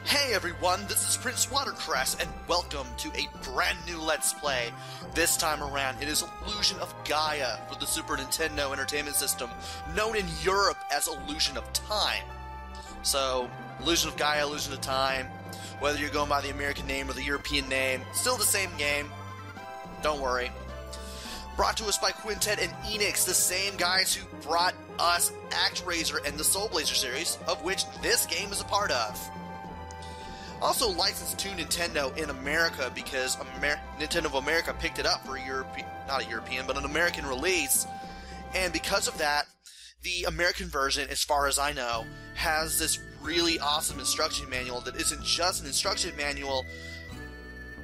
Hey everyone, this is Prince Watercress, and welcome to a brand new Let's Play. This time around, it is Illusion of Gaia for the Super Nintendo Entertainment System, known in Europe as Illusion of Time. So, Illusion of Gaia, Illusion of Time, whether you're going by the American name or the European name, still the same game. Don't worry. Brought to us by Quintet and Enix, the same guys who brought us ActRaiser and the Soul Blazer series, of which this game is a part of. Also licensed to Nintendo in America because Nintendo of America picked it up for not a European, but an American release. And because of that, the American version, as far as I know, has this really awesome instruction manual that isn't just an instruction manual,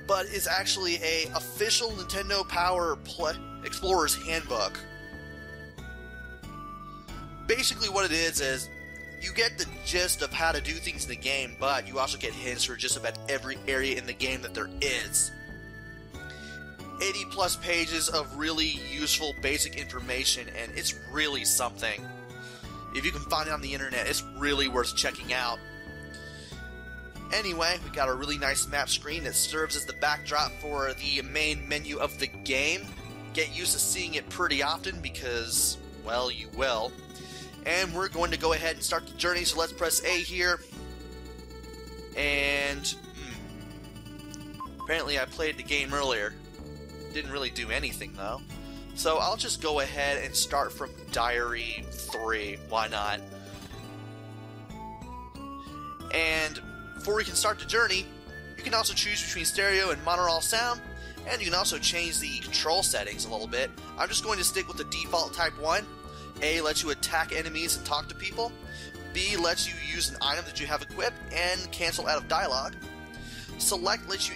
but is actually a official Nintendo Power Explorer's Handbook. Basically what it is you get the gist of how to do things in the game, but you also get hints for just about every area in the game that there is. 80 plus pages of really useful basic information, and it's really something. If you can find it on the internet, it's really worth checking out. Anyway, we got a really nice map screen that serves as the backdrop for the main menu of the game. Get used to seeing it pretty often because, well, you will. And we're going to go ahead and start the journey, so let's press A here. And, apparently I played the game earlier. Didn't really do anything, though. So I'll just go ahead and start from Diary 3. Why not? And before we can start the journey, you can also choose between stereo and monaural sound, and you can also change the control settings a little bit. I'm just going to stick with the default Type 1. A lets you attack enemies and talk to people. B lets you use an item that you have equipped and cancel out of dialogue. Select lets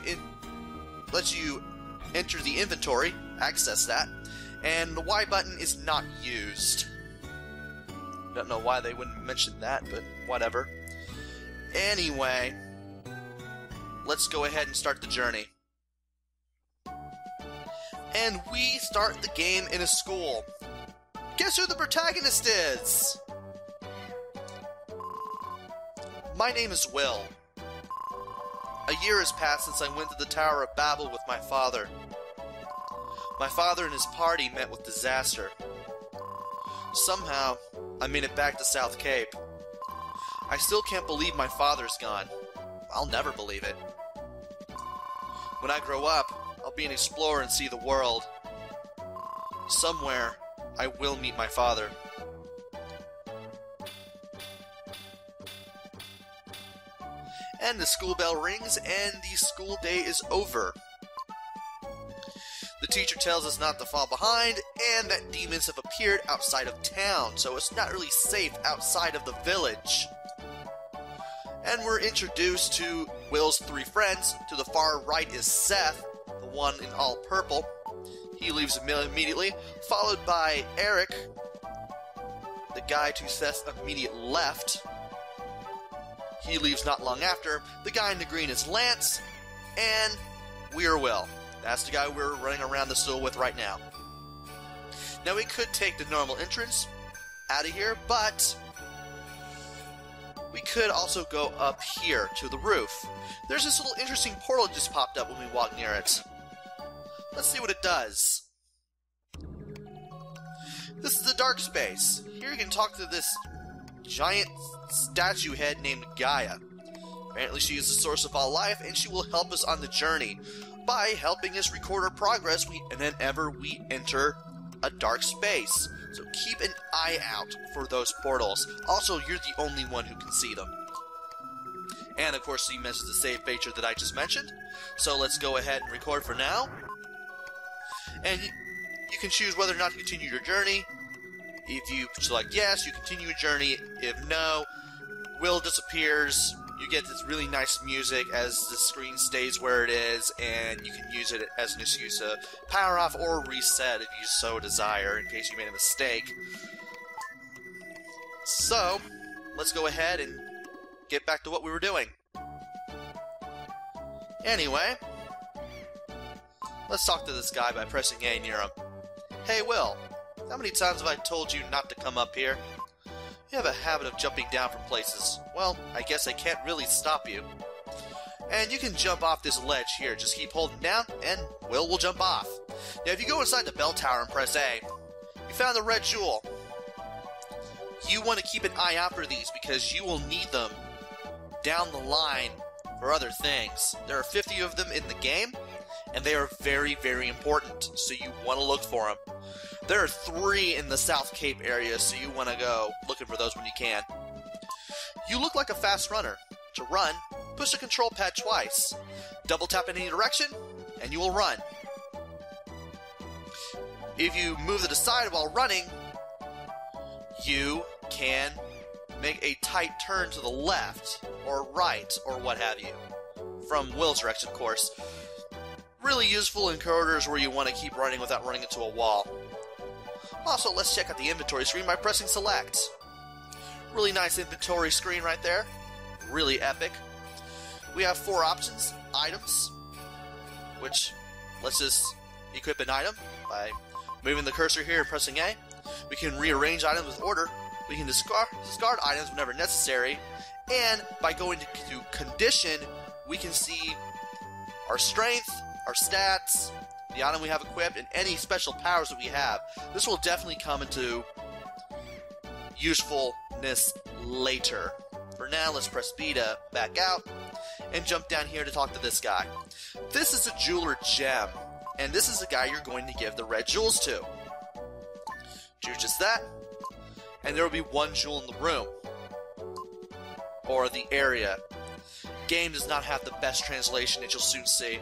you enter the inventory, access that, and the Y button is not used. Don't know why they wouldn't mention that, but whatever. Anyway, let's go ahead and start the journey. And we start the game in a school. Guess who the protagonist is? My name is Will. A year has passed since I went to the Tower of Babel with my father. My father and his party met with disaster. Somehow, I made it back to South Cape. I still can't believe my father's gone. I'll never believe it. When I grow up, I'll be an explorer and see the world. Somewhere, I will meet my father. And the school bell rings, and the school day is over. The teacher tells us not to fall behind, and that demons have appeared outside of town, so it's not really safe outside of the village. And we're introduced to Will's three friends. To the far right is Seth, the one in all purple. He leaves immediately, followed by Eric, the guy to Seth's immediate left. He leaves not long after. The guy in the green is Lance, and we're Will. That's the guy we're running around the school with right now. Now we could take the normal entrance out of here, but we could also go up here to the roof. There's this little interesting portal that just popped up when we walked near it. Let's see what it does. This is the dark space. Here you can talk to this giant statue head named Gaia. Apparently she is the source of all life, and she will help us on the journey by helping us record our progress whenever we enter a dark space. So keep an eye out for those portals. Also, you're the only one who can see them. And of course, she mentions the save feature that I just mentioned. So let's go ahead and record for now. And you can choose whether or not to continue your journey. If you select yes, you continue your journey. If no, Will disappears. You get this really nice music as the screen stays where it is, and you can use it as an excuse to power off or reset if you so desire, in case you made a mistake. So, let's go ahead and get back to what we were doing. Anyway, let's talk to this guy by pressing A near him. Hey, Will, how many times have I told you not to come up here? You have a habit of jumping down from places. Well, I guess I can't really stop you. And you can jump off this ledge here. Just keep holding down, and will jump off. Now, if you go inside the bell tower and press A, you found the red jewel. You want to keep an eye out for these because you will need them down the line for other things. There are 50 of them in the game, and they are very, very important, so you want to look for them. There are 3 in the South Cape area, so you want to go looking for those when you can. You look like a fast runner. To run, push the control pad twice. Double tap in any direction, and you will run. If you move to the side while running, you can make a tight turn to the left, or right, or what have you. From Will's direction, of course. Really useful in corridors where you want to keep running without running into a wall. Also, let's check out the inventory screen by pressing select. Really nice inventory screen right there. Really epic. We have 4 options. Items, which lets us equip an item by moving the cursor here and pressing A. We can rearrange items with order. We can discard items whenever necessary. And by going to condition, we can see our strength, our stats, the item we have equipped, and any special powers that we have. This will definitely come into usefulness later. For now, let's press B to back out and jump down here to talk to this guy. This is a jeweler gem, and this is the guy you're going to give the red jewels to. Do just that, and there will be 1 jewel in the room, or the area. Game does not have the best translation, as you'll soon see.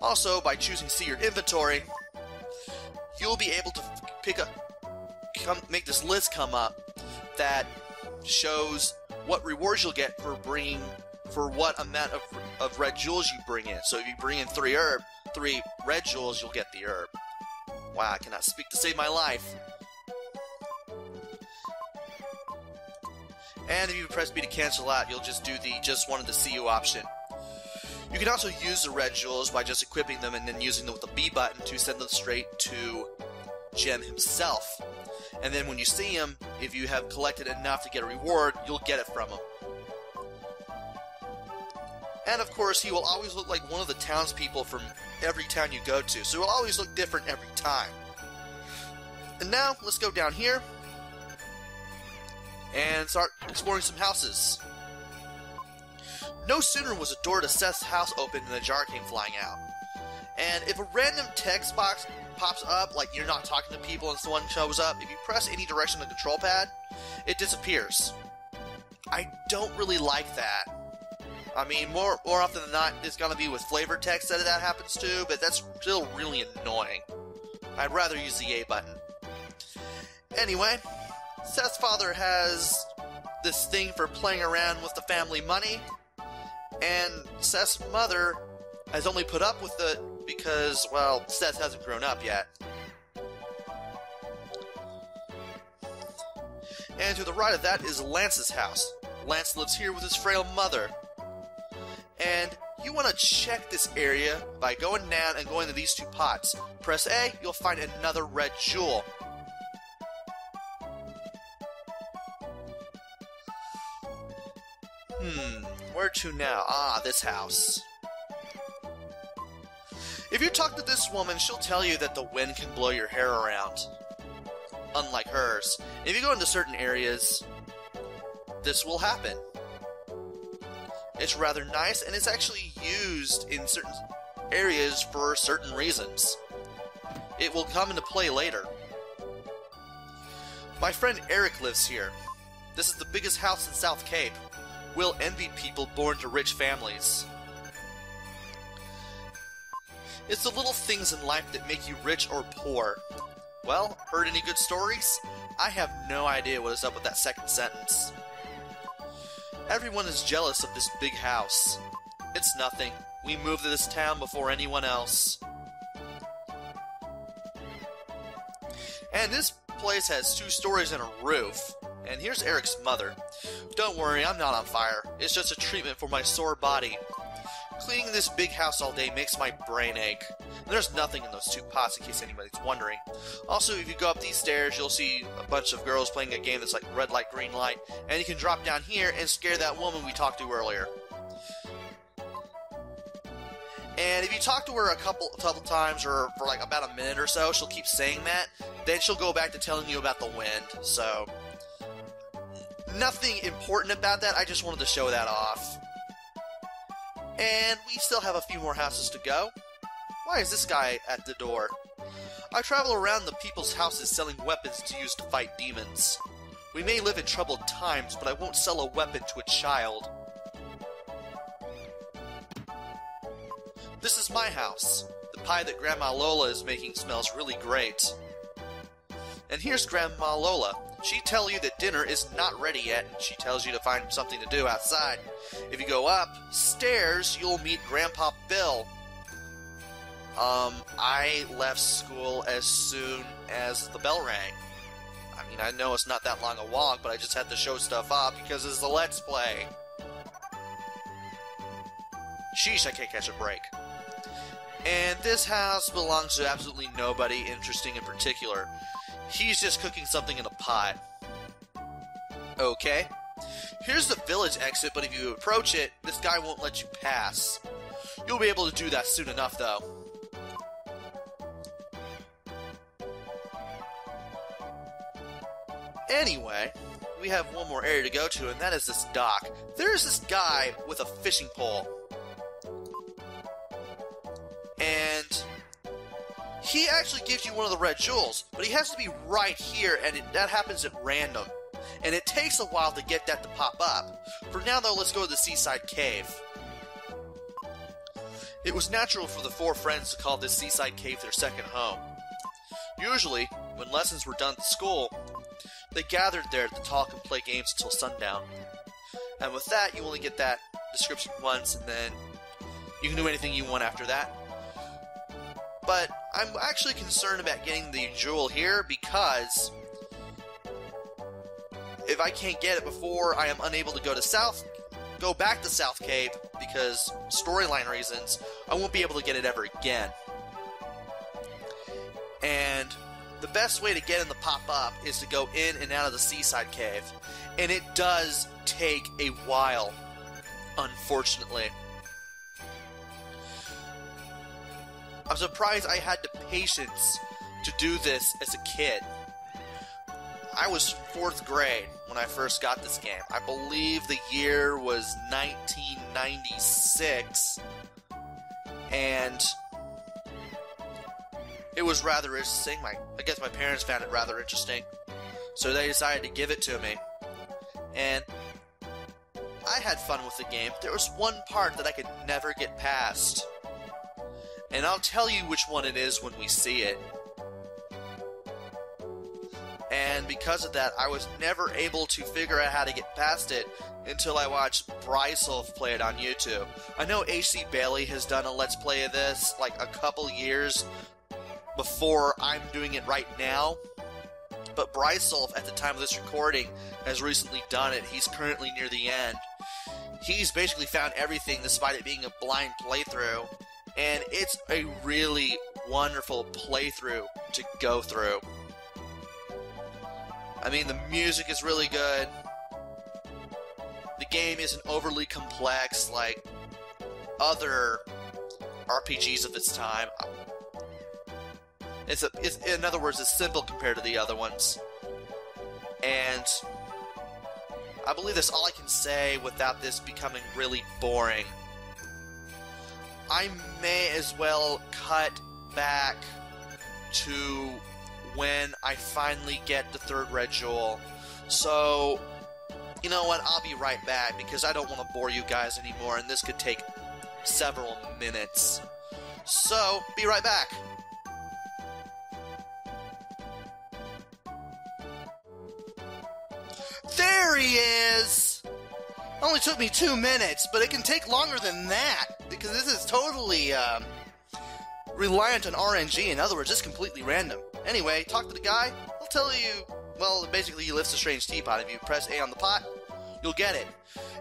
Also, by choosing See Your Inventory, you'll be able to make this list come up that shows what rewards you'll get for what amount of red jewels you bring in. So if you bring in 3 red jewels, you'll get the herb. Wow, I cannot speak to save my life. And if you press B to cancel out, you'll just do the just wanted to see you option. You can also use the red jewels by just equipping them and then using them with the B button to send them straight to Gem himself. And then when you see him, if you have collected enough to get a reward, you'll get it from him. And of course, he will always look like one of the townspeople from every town you go to, so it will always look different every time. And now, let's go down here and start exploring some houses. No sooner was a door to Seth's house open than a jar came flying out. And if a random text box pops up, like you're not talking to people and someone shows up, if you press any direction on the control pad, it disappears. I don't really like that. I mean, more often than not, it's gonna be with flavor text that happens to, but that's still really annoying. I'd rather use the A button. Anyway, Seth's father has this thing for playing around with the family money, and Seth's mother has only put up with it because, well, Seth hasn't grown up yet. And to the right of that is Lance's house. Lance lives here with his frail mother. And you want to check this area by going down and going to these 2 pots. Press A, you'll find another red jewel. Where to now? Ah, this house. If you talk to this woman, she'll tell you that the wind can blow your hair around. Unlike hers. If you go into certain areas, this will happen. It's rather nice, and it's actually used in certain areas for certain reasons. It will come into play later. My friend Eric lives here. This is the biggest house in South Cape. Will envy people born to rich families. It's the little things in life that make you rich or poor. Well, heard any good stories? I have no idea what is up with that second sentence. Everyone is jealous of this big house. It's nothing. We moved to this town before anyone else. And this place has 2 stories and a roof. And here's Eric's mother. Don't worry, I'm not on fire. It's just a treatment for my sore body. Cleaning this big house all day makes my brain ache. And there's nothing in those 2 pots in case anybody's wondering. Also, if you go up these stairs, you'll see a bunch of girls playing a game that's like red light, green light. And you can drop down here and scare that woman we talked to earlier. And if you talk to her a couple times or for like about a minute or so, she'll keep saying that. Then she'll go back to telling you about the wind. So, nothing important about that. I just wanted to show that off. And we still have a few more houses to go. Why is this guy at the door? I travel around the people's houses selling weapons to use to fight demons. We may live in troubled times, but I won't sell a weapon to a child. This is my house. The pie that Grandma Lola is making smells really great. And here's Grandma Lola. She'd tell you that dinner is not ready yet, and she tells you to find something to do outside. If you go upstairs, you'll meet Grandpa Bill. I left school as soon as the bell rang. I mean, I know it's not that long a walk, but I just had to show stuff off because it's the Let's Play. Sheesh, I can't catch a break. And this house belongs to absolutely nobody interesting in particular. He's just cooking something in a pot. Okay. Here's the village exit, but if you approach it, this guy won't let you pass. You'll be able to do that soon enough, though. Anyway, we have one more area to go to, and that is this dock. There's this guy with a fishing pole. And he actually gives you one of the red jewels, but he has to be right here, and that happens at random. And it takes a while to get that to pop up. For now, though, let's go to the seaside cave. It was natural for the four friends to call this seaside cave their second home. Usually, when lessons were done at school, they gathered there to talk and play games until sundown. And with that, you only get that description once, and then you can do anything you want after that. But I'm actually concerned about getting the jewel here because if I can't get it before I am unable to go back to South Cave because storyline reasons, I won't be able to get it ever again. And the best way to get in the pop-up is to go in and out of the seaside cave. And it does take a while, unfortunately. I'm surprised I had the patience to do this as a kid. I was 4th grade when I first got this game. I believe the year was 1996. And it was rather interesting. I guess my parents found it rather interesting. So they decided to give it to me. And I had fun with the game. There was one part that I could never get past. And I'll tell you which one it is when we see it. And because of that, I was never able to figure out how to get past it until I watched Brysolf play it on YouTube. I know H.C. Bailey has done a Let's Play of this like a couple years before I'm doing it right now. But Brysolf, at the time of this recording, has recently done it. He's currently near the end. He's basically found everything despite it being a blind playthrough. And it's a really wonderful playthrough to go through. I mean, the music is really good. The game isn't overly complex like other RPGs of its time. In other words, it's simple compared to the other ones. And I believe that's all I can say without this becoming really boring. I may as well cut back to when I finally get the 3rd red jewel. So, you know what, I'll be right back because I don't want to bore you guys anymore and this could take several minutes. So, be right back. There he is! Only took me 2 minutes, but it can take longer than that, because this is totally, reliant on RNG. In other words, it's completely random. Anyway, talk to the guy, he'll tell you, well, basically he lifts a strange teapot. If you press A on the pot, you'll get it.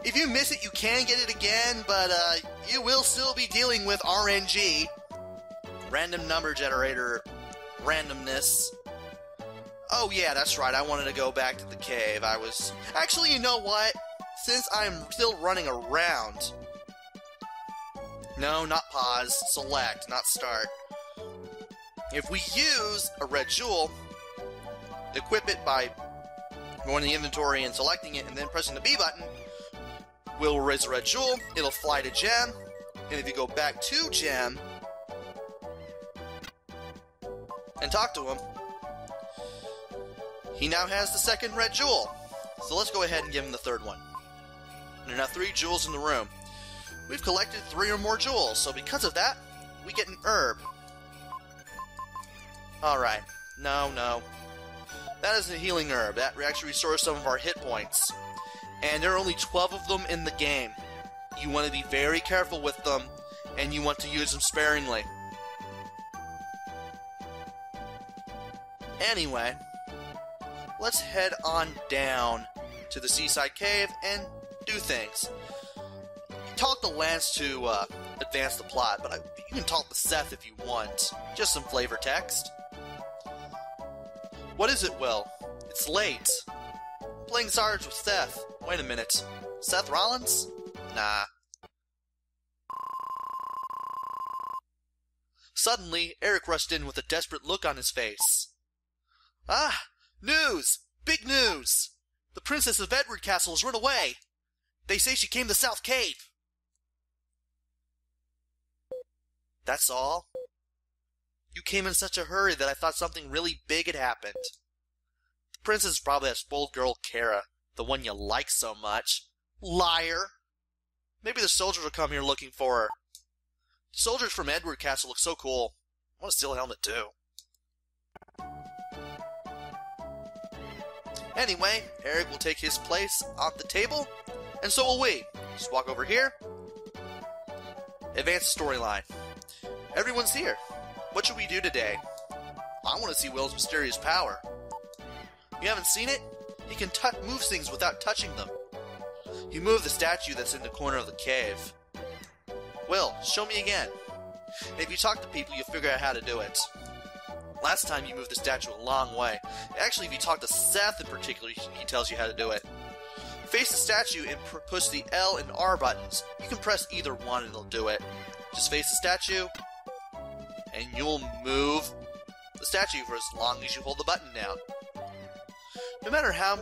If you miss it, you can get it again, but, you will still be dealing with RNG. Random number generator randomness. Oh yeah, that's right, I wanted to go back to the cave. Actually, you know what? Since I'm still running around, No, not pause. Select, not start. If we use a red jewel, equip it by going to the inventory and selecting it and then pressing the B button, we'll raise a red jewel, it'll fly to Gem, and if you go back to Gem and talk to him, he now has the second red jewel. So let's go ahead and give him the third one. There are now 3 jewels in the room. We've collected 3 or more jewels, so because of that, we get an herb. Alright. No. That is a healing herb. That actually restores some of our hit points. And there are only 12 of them in the game. You want to be very careful with them, and you want to use them sparingly. Anyway, let's head on down to the seaside cave and do things. Talk to Lance to advance the plot, but you can talk to Seth if you want. Just some flavor text. What is it, Will? It's late. Playing Sarge with Seth. Wait a minute. Seth Rollins? Nah. Suddenly, Eric rushed in with a desperate look on his face. Ah! News! Big news! The Princess of Edward Castle has run away! They say she came to South Cave! That's all? You came in such a hurry that I thought something really big had happened. The princess is probably that spoiled girl Kara, the one you like so much. Liar! Maybe the soldiers will come here looking for her. The soldiers from Edward Castle look so cool. I want to steal a helmet too. Anyway, Eric will take his place on the table, and so will we. Just walk over here. Advance the storyline. Everyone's here. What should we do today? I want to see Will's mysterious power. You haven't seen it? He can move things without touching them. He moved the statue that's in the corner of the cave. Will, show me again. And if you talk to people, you'll figure out how to do it. Last time you moved the statue a long way. Actually, if you talk to Seth in particular, he tells you how to do it. Face the statue and push the L and R buttons. You can press either one and it'll do it. Just face the statue, and you'll move the statue for as long as you hold the button down. No matter how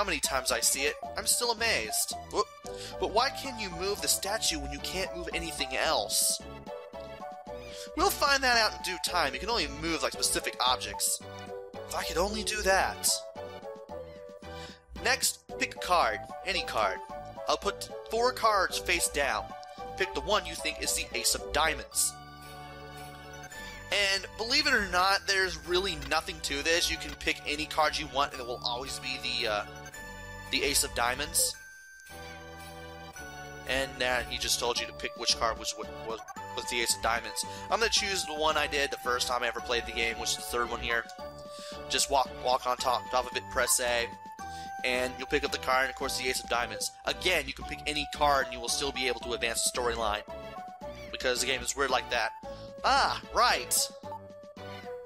many times I see it, I'm still amazed. Whoop. But why can you move the statue when you can't move anything else? We'll find that out in due time. You can only move like specific objects. If I could only do that. Next, pick a card. Any card. I'll put 4 cards face down. Pick the one you think is the Ace of Diamonds. And believe it or not, there's really nothing to this. You can pick any card you want and it will always be the Ace of Diamonds. And he just told you to pick which card was the Ace of Diamonds. I'm going to choose the one I did the first time I ever played the game, which is the third one here. Just walk on top of it, press A, and you'll pick up the card, and of course the Ace of Diamonds. Again, you can pick any card and you will still be able to advance the storyline. Because the game is weird like that. Ah, right!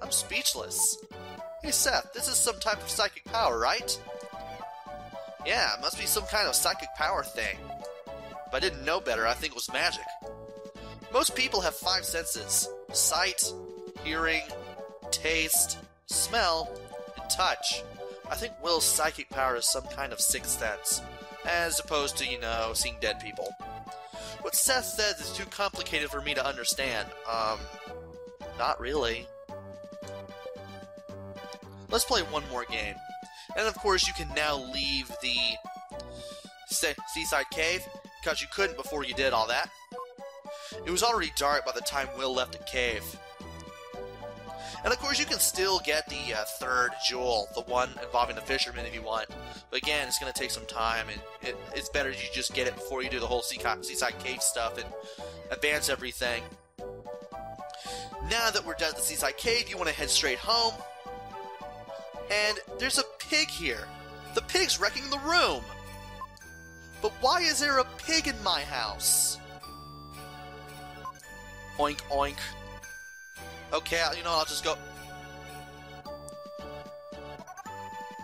I'm speechless. Hey Seth, this is some type of psychic power, right? Yeah, it must be some kind of psychic power thing. If I didn't know better, I think it was magic. Most people have 5 senses: sight, hearing, taste, smell, and touch. I think Will's psychic power is some kind of 6th sense, as opposed to, seeing dead people. What Seth says is too complicated for me to understand. Not really. Let's play one more game. And of course you can now leave the seaside cave, because you couldn't before you did all that. It was already dark by the time Will left the cave. And of course you can still get the 3rd jewel, the one involving the fisherman if you want. But again, it's going to take some time, and it's better you just get it before you do the whole seaside cave stuff and advance everything. Now that we're done at the seaside cave, you want to head straight home. And there's a pig here. The pig's wrecking the room. But why is there a pig in my house? Oink, oink. Okay, I'll just go.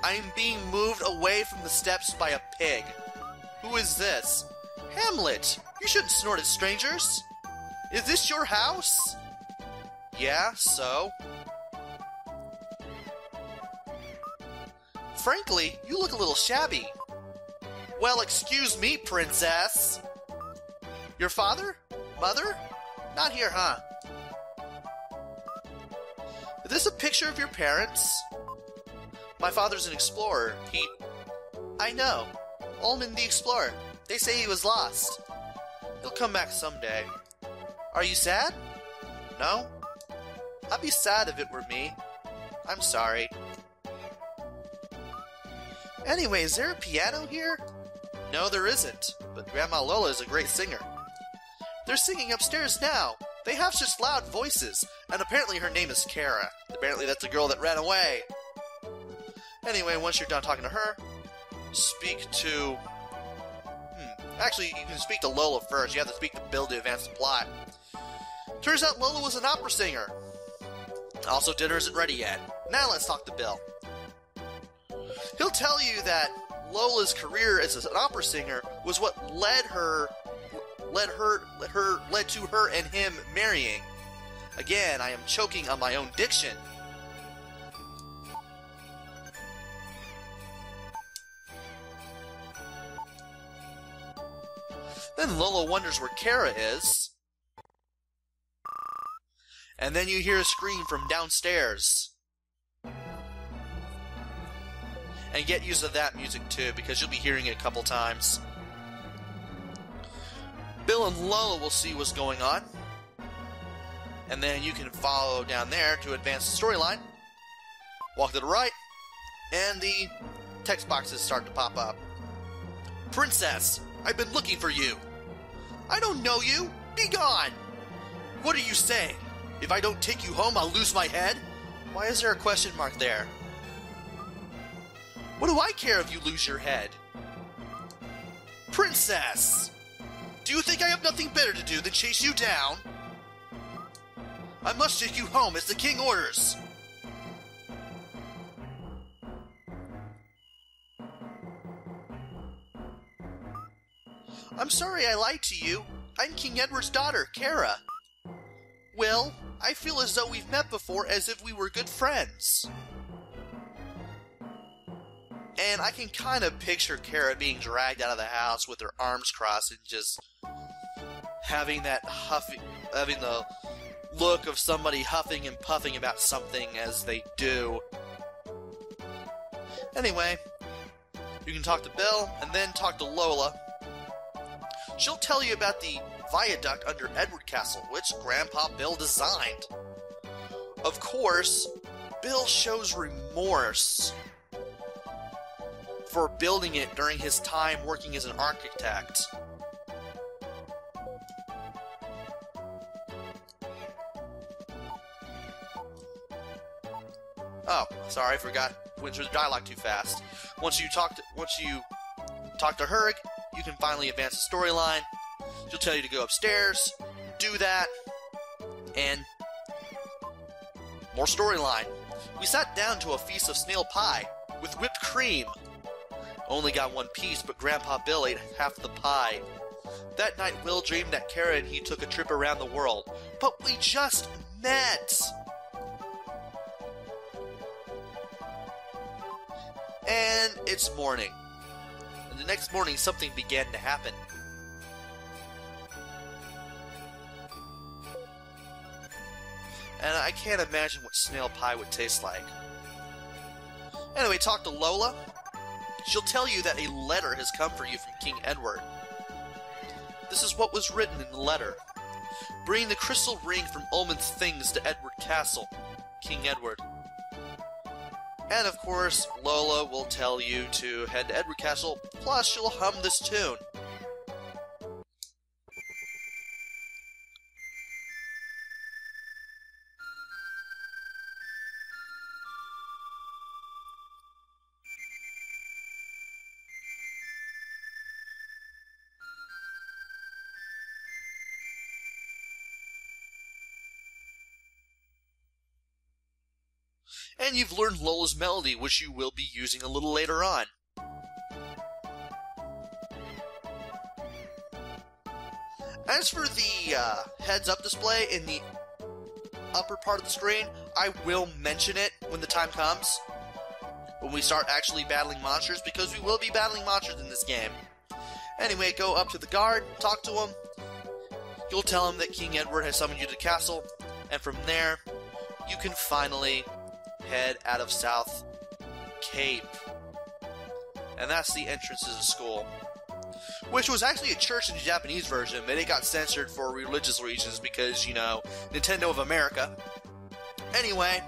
I'm being moved away from the steps by a pig. Who is this? Hamlet! You shouldn't snort at strangers! Is this your house? Yeah, so? Frankly, you look a little shabby. Well, excuse me, princess. Your father? Mother? Not here, huh? Is this a picture of your parents? My father's an explorer. I know. Ullman the Explorer. They say he was lost. He'll come back someday. Are you sad? No? I'd be sad if it were me. I'm sorry. Anyway, is there a piano here? No, there isn't, but Grandma Lola is a great singer. They're singing upstairs now. They have such loud voices, and apparently her name is Kara. Apparently that's the girl that ran away. Anyway, once you're done talking to her, speak to... Actually, you can speak to Lola first. You have to speak to Bill to advance the plot. Turns out Lola was an opera singer. Also, dinner isn't ready yet. Now let's talk to Bill. He'll tell you that Lola's career as an opera singer was what led to her and him marrying. Again, I am choking on my own diction. Then Lola wonders where Kara is. And then you hear a scream from downstairs. And get used to that music too, because you'll be hearing it a couple times. Bill and Lola will see what's going on. And then you can follow down there to advance the storyline. Walk to the right, and the text boxes start to pop up. Princess, I've been looking for you. I don't know you. Be gone. What are you saying? If I don't take you home, I'll lose my head? Why is there a question mark there? What do I care if you lose your head? Princess! Do you think I have nothing better to do than chase you down? I must take you home as the king orders. I'm sorry I lied to you. I'm King Edward's daughter, Kara. Well, I feel as though we've met before, as if we were good friends. And I can kind of picture Kara being dragged out of the house with her arms crossed and just having that having the look of somebody huffing and puffing about something as they do. Anyway, you can talk to Bill and then talk to Lola. She'll tell you about the viaduct under Edward Castle, which Grandpa Bill designed. Of course, Bill shows remorse for building it during his time working as an architect. Oh, sorry, I forgot. Went through the dialogue too fast. Once you talk to her, you can finally advance the storyline. She'll tell you to go upstairs, do that, and more storyline. We sat down to a feast of snail pie with whipped cream. Only got one piece, but Grandpa Bill ate half the pie. That night, Will dreamed that Kara and he took a trip around the world. But we just met! And it's morning. And the next morning, something began to happen. And I can't imagine what snail pie would taste like. Anyway, talk to Lola. She'll tell you that a letter has come for you from King Edward. This is what was written in the letter. Bring the crystal ring from Ullman's things to Edward Castle, King Edward. And of course, Lola will tell you to head to Edward Castle, plus she'll hum this tune. And you've learned Lola's melody, which you will be using a little later on. As for the heads-up display in the upper part of the screen, I will mention it when the time comes, when we start actually battling monsters, because we will be battling monsters in this game. Anyway, go up to the guard, talk to him. You'll tell him that King Edward has summoned you to the castle, and from there, you can finally head out of South Cape. And that's the entrance to the school, which was actually a church in the Japanese version, but it got censored for religious reasons because, you know, Nintendo of America. Anyway,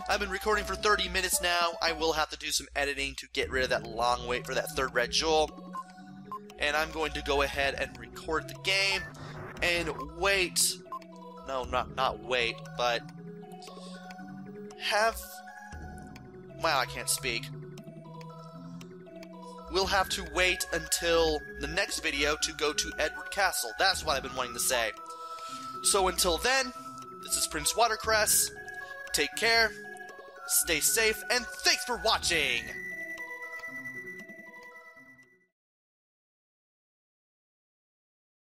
I've been recording for 30 minutes now. I will have to do some editing to get rid of that long wait for that third red jewel. And I'm going to go ahead and record the game and wait. No, not wait, but have... Wow, I can't speak. We'll have to wait until the next video to go to Edward Castle. That's what I've been wanting to say. So until then, this is Prince Watercress. Take care, stay safe, and thanks for watching!